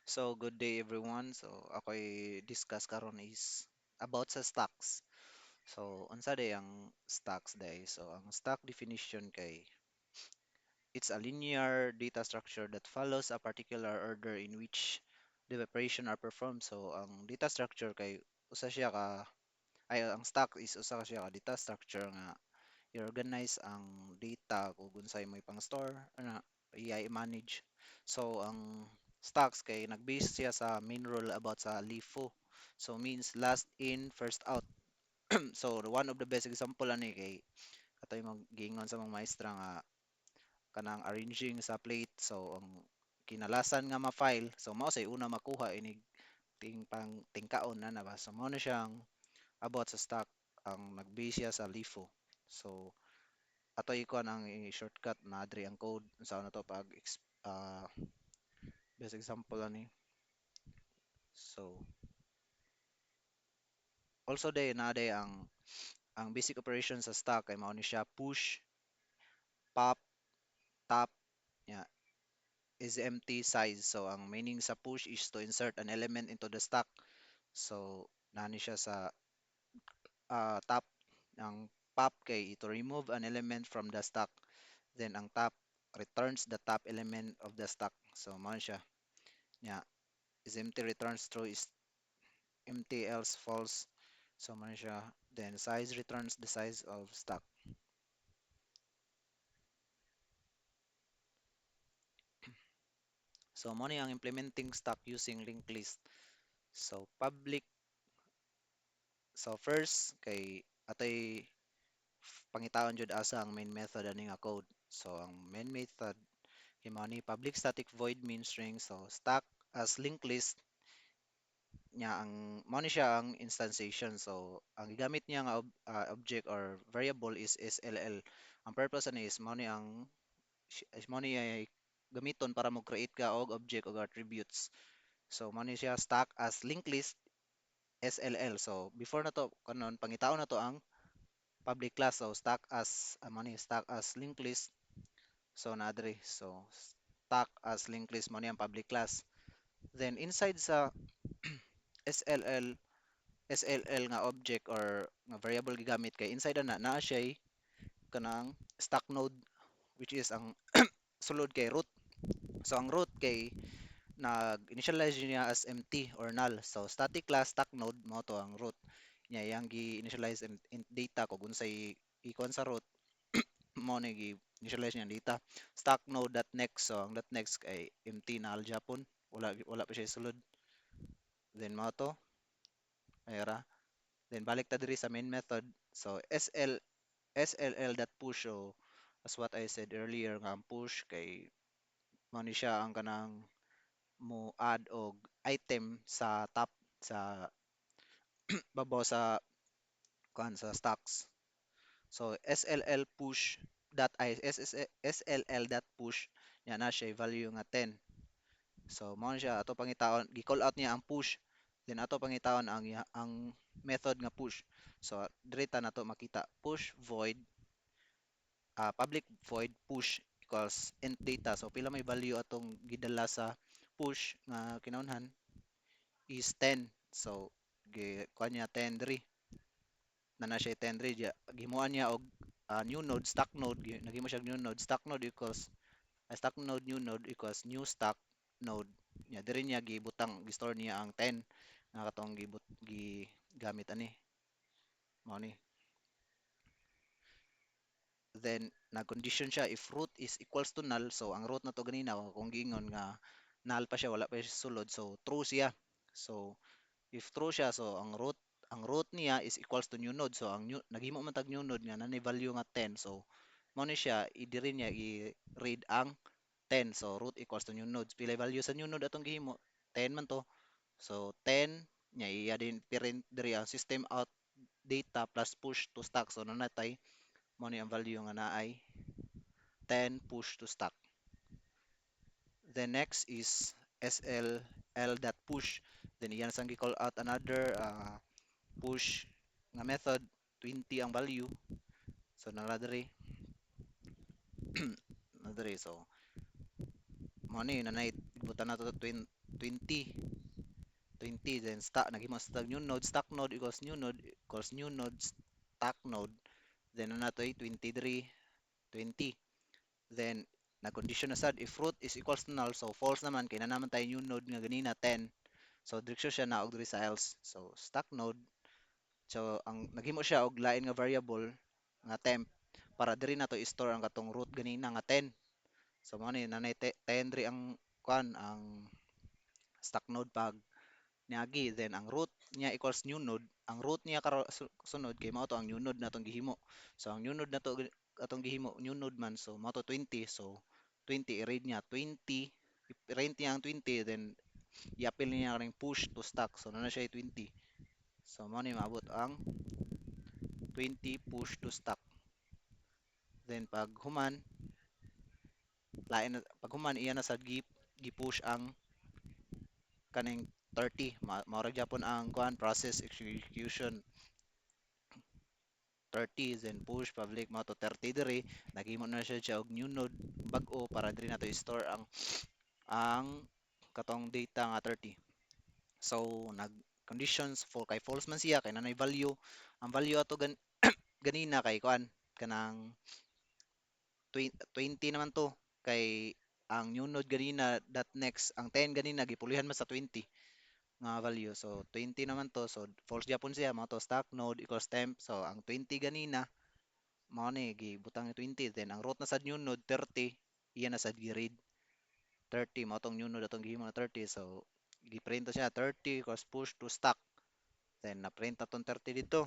So, good day everyone. So, ako'y discuss karon is about sa stocks. So, unsa day ang stocks day? So, ang stock definition kay it's a linear data structure that follows a particular order in which the operation are performed. So, ang data structure kay usa siya ka ang stock is usa ka siya ka data structure nga i-organize ang data kung unsay may pang-store ana i-manage. So ang stocks kay nag-base siya sa main rule about sa LIFO. So means last in, first out. So one of the best example ani kay katoy giingon sa mga maestra nga kanang arranging sa plate. So ang kinalasan nga ma-file, so mao say una makuha inig pang tingkaon na ba. So mao na siyang about sa stock ang nag-base siya sa LIFO. So ato ikuan ang shortcut na adri ang code sa na to pag best example ani. So also day na day ang basic operation sa stock ay mao ni siya push, pop, top, yeah, is empty size. So ang meaning sa push is to insert an element into the stock. So nani siya sa top. Ang pop kay to remove an element from the stock. Then ang top returns the top element of the stock. So mao siya. Yeah, is empty returns true is empty else false. So man siya. Then size returns the size of stock. So mo ni ang implementing stock using linked list. So public so first kay atay pangitaon jud asa ang main method ani nga code. So ang main method himo ni public static void main string. So stock as linked list niya ang mo ni siya ang instantiation. So ang gigamit niya nga object or variable is SLL. Ang purpose ani is mo ni ang mo ni ay gamiton para mo create ka og object og attributes. So mo ni siya stack as linked list SLL. So before na to kanon pangitaon na to ang public class. So stack as mo ni stack as linked list. So na diri. So stack as linked list mo ni ang public class. Then inside sa SLL SLL nga object or nga variable gigamit kay inside na naa siya kanang stack node which is ang sulod kay root. So ang root kay nag-initialize niya as empty or null. So static class stack node mo to ang root. Nya yang gi-initialize data kung unsay ikon sa root mo ni gi-initialize niya data. Stack node dot next. So ang dot next kay empty null japon. Wala pa siya sulod. Then mo to ayra. Then balik ta diri sa main method. So SLL dot push. So as what I said earlier nga ang push kay mo ni siya ang kanang mo add og item sa top sa babaw sa sa stocks. So SLL push dot I SLL dot push niya na siya value nga 10. So mao na siya ato pangitaon gi-call out niya ang push then ato pangitaon ang method nga push. So direta na to makita push void public void push equals int data. So pila may value atong gidala sa push nga kinahanglan is 10. So kuha niya 10 diri na na siya 10 diri gimuan niya og new node stock node naghimo siya new node stock node equals stock node new node equals new stock node niya diri niya gibutang gi-store niya ang 10 nga katong gigamit ani mao ni then nag-condition siya if root is equals to null. So ang root na to ganina kung giingon nga null pa siya wala pa siya sulod so true siya. So if true siya so ang root niya is equals to new node. So ang new naghimo man tag new node nga nanay value nga 10. So mo ni siya diri niya i-read ang 10. So root equals to new node. Pila value sa new node atong gihimo? 10 man to. So 10 nya iya din parent diri ang system out data plus push to stack. So nanatay mo ni ang value nga naay 10 push to stack. Then next is SLL dot push. Then iyan sang gi-call out another push nga method 20 ang value. So nara diri so mo ni nanay butan na to 20 20 then stack naghimo sa new node stack node equals new node stack node then na to 23 20 then na condition na sad if root is equals to null so false naman kay na naman tayo new node nga ganina 10 so direksyon siya na og diri sa else so stack node so ang naghimo siya og lain nga variable nga temp para diri na to i-store ang katong root ganina nga 10 so mo ni nanay 10 diri ang kuan ang stack node pag niagi then ang root niya equals new node ang root niya sunod kay mao to ang new node natong gihimo so ang new node nato atong gihimo new node man so mao to 20 so 20 i-read niya 20 i-read niya ang 20 then i-apply niya ring push to stack so na siya 20 so mao ni maabot ang 20 push to stack then pag human lain pag human iya na sad gi-push ang kaning 30 mao ra gyapon ang kuan process execution 30 then push public mo to 30 diri naghimo na siya og new node bag-o para diri nato i-store ang katong data nga 30 so nag conditions for kay false man siya kay nanay value ang value ato ganina kay kuan kanang 20 naman to kay ang new node ganina dot next ang 10 ganina gipulihan man sa 20 nga value so 20 naman to so false gyapon siya mo to stack node equals temp so ang 20 ganina mao ni gibutang yung 20 then ang root na sad new node 30 iya na sad gi-read 30 mao tong new node atong gihimo na 30 so giprint to siya 30 equals push to stack then na print atong 30 dito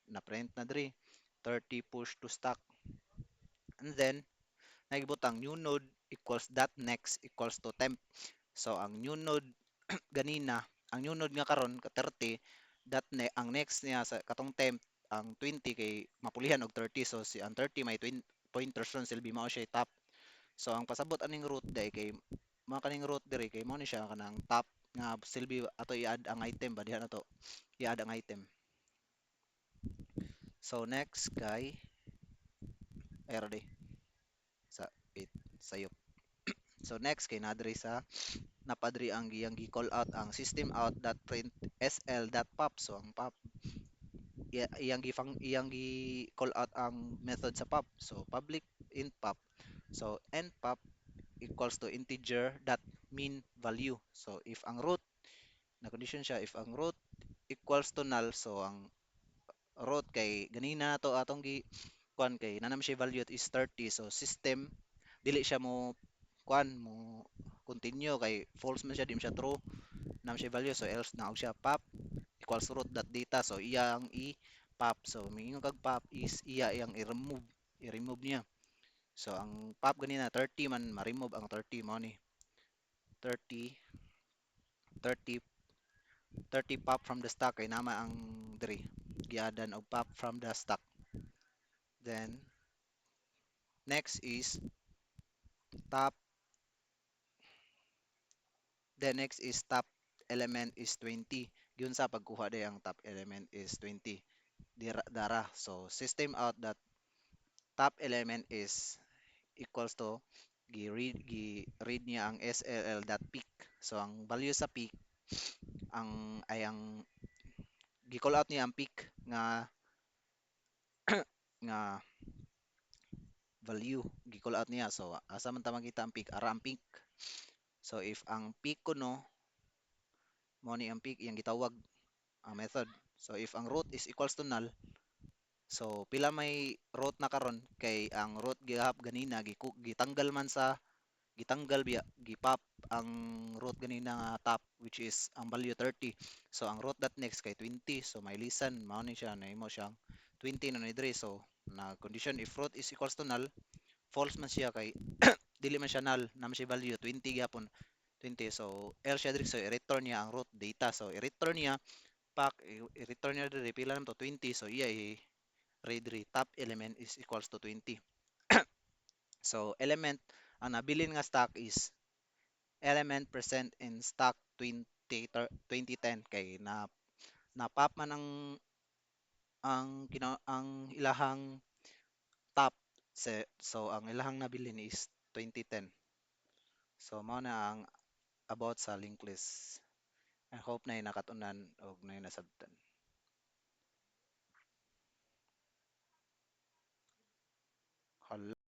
na print na diri 30 push to stack and then nagbutang new node equals dot next equals to temp so ang new node ganina ang new node nga karon ka 30 ang next niya sa katong temp ang 20 kay mapulihan og 30 so si ang 30 may 20 pointers ron silbi mao siya top so ang pasabot aning root day kay mga kaning root diri kay mao ni siya kanang top nga silbi ato i-add ang item ba diha na to i-add ang item so next kay ay sa wait sayop so next kay nadri sa napadri ang giyang gi-call out ang system out dot print sl dot pop so ang pop iyang gi call out ang method sa pop so public int pop so end pop equals to integer dot mean value so if ang root na condition siya if ang root equals to null so ang root kay ganina to atong gi kuan kay nanam siya value is 30 so system dili siya mo kuan mo continue kay false man siya di man siya true nam siya value so else na siya pop equals root dot data so iya ang i pop so mingon kag pop is iya yang i-remove niya so ang pop ganina 30 man ma-remove ang 30 mo ni 30 30 30 pop from the stock kay nama ang diri giadan og pop from the stock then next is top the next is top element is 20 gyud sa pagkuha day ang top element is 20 dara so system out that top element is equals to gi-read niya ang SLL dot peak so ang value sa peak ang gi-call out niya ang peak nga value gi-call out niya so asa man ta makita ang peak ara ang peak so if ang peak kuno mo ni ang peak iyang gitawag ang method so if ang root is equals to null so pila may root na karon kay ang root gihap ganina gitanggal man sa gitanggal biya gipop ang root ganina nga top which is ang value 30 so ang root that next kay 20 so may lisan mao ni siya nahimo siyang 20 na ni diri so na condition if root is equals to null false man siya kay dili man siya null na siya value 20 gyapon 20 so else siya diri so i-return niya ang root data so i-return niya pack i-return niya diri pila nam to 20 so iya i-read diri top element is equals to 20 so element ang nabilin nga stock is element present in stock 2010 kay na pop man ang ilahang top so ang ilahang nabilin is 2010 So mao na ang about sa linked list. I hope na nakatunan og na nasabtan.